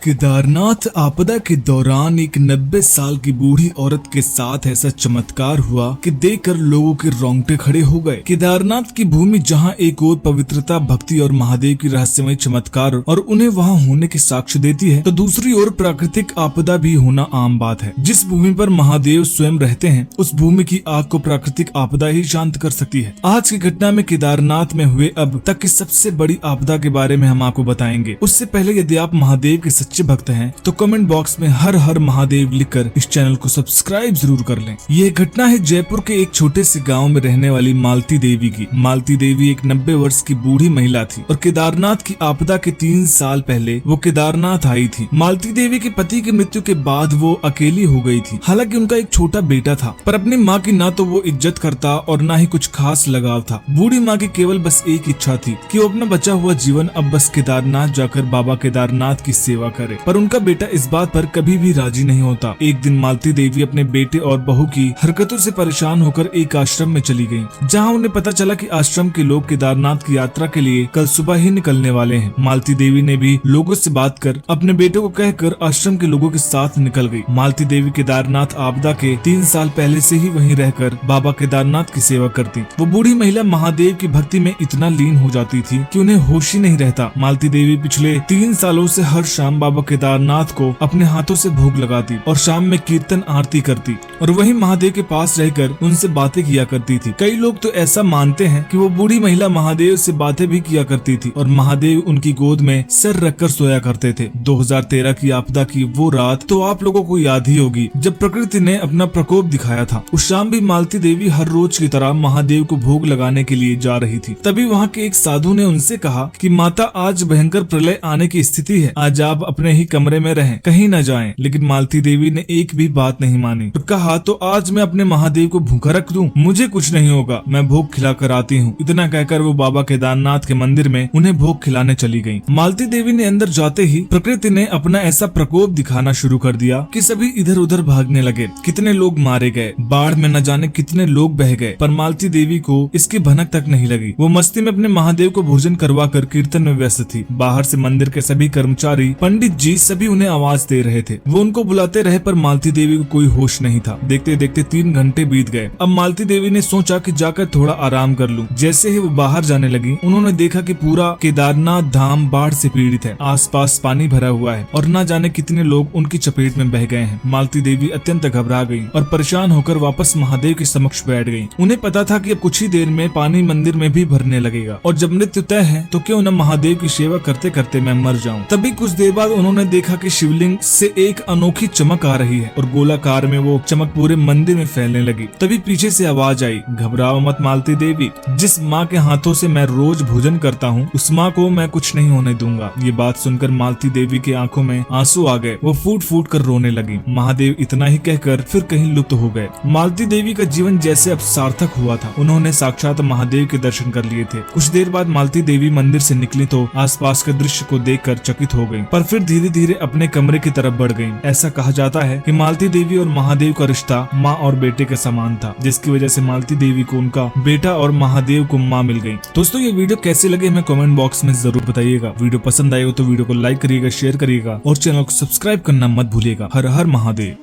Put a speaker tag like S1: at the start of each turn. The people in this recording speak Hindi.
S1: केदारनाथ आपदा के दौरान एक 90 साल की बूढ़ी औरत के साथ ऐसा चमत्कार हुआ कि देखकर लोगों के रोंगटे खड़े हो गए। केदारनाथ की भूमि जहां एक और पवित्रता, भक्ति और महादेव की रहस्यमय चमत्कार और उन्हें वहां होने के साक्ष्य देती है, तो दूसरी ओर प्राकृतिक आपदा भी होना आम बात है। जिस भूमि पर महादेव स्वयं रहते हैं, उस भूमि की आग को प्राकृतिक आपदा ही शांत कर सकती है। आज की घटना में केदारनाथ में हुए अब तक की सबसे बड़ी आपदा के बारे में हम आपको बताएंगे। उससे पहले यदि आप महादेव के सच्चे भक्त हैं तो कमेंट बॉक्स में हर हर महादेव लिखकर इस चैनल को सब्सक्राइब जरूर कर लें। यह घटना है जयपुर के एक छोटे से गांव में रहने वाली मालती देवी की। मालती देवी एक 90 वर्ष की बूढ़ी महिला थी और केदारनाथ की आपदा के 3 साल पहले वो केदारनाथ आई थी। मालती देवी के पति की मृत्यु के बाद वो अकेली हो गई थी। हालांकि उनका एक छोटा बेटा था, पर अपनी माँ की ना तो वो इज्जत करता और ना ही कुछ खास लगाव था। बूढ़ी माँ की केवल बस एक इच्छा थी कि वो अपना बचा हुआ जीवन अब बस केदारनाथ जाकर बाबा केदारनाथ की सेवा करे, पर उनका बेटा इस बात पर कभी भी राजी नहीं होता। एक दिन मालती देवी अपने बेटे और बहू की हरकतों से परेशान होकर एक आश्रम में चली गयी, जहाँ उन्हें पता चला कि आश्रम के लोग केदारनाथ की यात्रा के लिए कल सुबह ही निकलने वाले हैं। मालती देवी ने भी लोगों से बात कर अपने बेटे को कहकर आश्रम के लोगों के साथ निकल गई। मालती देवी केदारनाथ आपदा के 3 साल पहले से ही वहीं रहकर बाबा केदारनाथ की सेवा करती। वो बूढ़ी महिला महादेव की भक्ति में इतना लीन हो जाती थी कि उन्हें होश ही नहीं रहता। मालती देवी पिछले 3 सालों से हर शाम बाबा केदारनाथ को अपने हाथों से भोग लगाती और शाम में कीर्तन आरती करती और वहीं महादेव के पास रहकर उनसे बातें किया करती थी। कई लोग तो ऐसा मानते हैं कि वो बूढ़ी महिला महादेव से बातें भी किया करती थी और महादेव उनकी गोद में सर रखकर सोया करते थे। 2013 की आपदा की वो रात तो आप लोगों को याद ही होगी, जब प्रकृति ने अपना प्रकोप दिखाया था। उस शाम भी मालती देवी हर रोज की तरह महादेव को भोग लगाने के लिए जा रही थी। तभी वहाँ के एक साधु ने उनसे कहा कि माता, आज भयंकर प्रलय आने की स्थिति है, आज आप अपने ही कमरे में रहें, कहीं न जाएं। लेकिन मालती देवी ने एक भी बात नहीं मानी तो कहा, तो आज मैं अपने महादेव को भूखा रख दूं, मुझे कुछ नहीं होगा, मैं भोग खिला कर आती हूँ। इतना कहकर वो बाबा केदारनाथ के मंदिर में उन्हें भोग खिलाने चली गयी। मालती देवी ने अंदर जाते ही प्रकृति ने अपना ऐसा प्रकोप दिखाना शुरू कर दिया कि सभी इधर उधर भागने लगे। कितने लोग मारे गए, बाढ़ में न जाने कितने लोग बह गए, पर मालती देवी को इसकी भनक तक नहीं लगी। वो मस्ती में अपने महादेव को भोजन करवा कर कीर्तन में व्यस्त थी। बाहर से मंदिर के सभी कर्मचारी, पंडित जी सभी उन्हें आवाज दे रहे थे। वो उनको बुलाते रहे पर मालती देवी को कोई होश नहीं था। देखते देखते 3 घंटे बीत गए। अब मालती देवी ने सोचा कि जाकर थोड़ा आराम कर लूं। जैसे ही वो बाहर जाने लगी, उन्होंने देखा कि पूरा केदारनाथ धाम बाढ़ से पीड़ित है। आसपास पानी भरा हुआ है और न जाने कितने लोग उनकी चपेट में बह गए हैं। मालती देवी अत्यंत घबरा गई और परेशान होकर वापस महादेव के समक्ष बैठ गई। उन्हें पता था कि अब कुछ ही देर में पानी मंदिर में भी भरने लगेगा और जब मृत्यु तय है तो क्यों न महादेव की सेवा करते करते मैं मर जाऊं। तभी कुछ देर बाद उन्होंने देखा कि शिवलिंग से एक अनोखी चमक आ रही है और गोलाकार में वो चमक पूरे मंदिर में फैलने लगी। तभी पीछे से आवाज आई, घबराओ मत मालती देवी, जिस माँ के हाथों से मैं रोज भोजन करता हूँ, उस माँ को मैं कुछ नहीं होने दूंगा। ये बात सुनकर मालती देवी की आंखों में आंसू आ गए। वो फूट फूट कर रोने लगी। महादेव इतना ही कहकर फिर कहीं लुप्त हो गए। मालती देवी का जीवन जैसे अब सार्थक हुआ था। उन्होंने साक्षात महादेव के दर्शन कर लिए थे। कुछ देर बाद मालती देवी मंदिर से निकली तो आसपास के दृश्य को देखकर चकित हो गई, पर फिर धीरे धीरे अपने कमरे की तरफ बढ़ गई। ऐसा कहा जाता है कि मालती देवी और महादेव का रिश्ता माँ और बेटे के समान था, जिसकी वजह से मालती देवी को उनका बेटा और महादेव को माँ मिल गई। दोस्तों, ये वीडियो कैसे लगे हमें कमेंट बॉक्स में जरूर बताइएगा। वीडियो पसंद आए हो तो वीडियो को लाइक करिएगा, शेयर करिएगा और चैनल को सब्सक्राइब करना मत भूलिएगा। हर हर महादेव।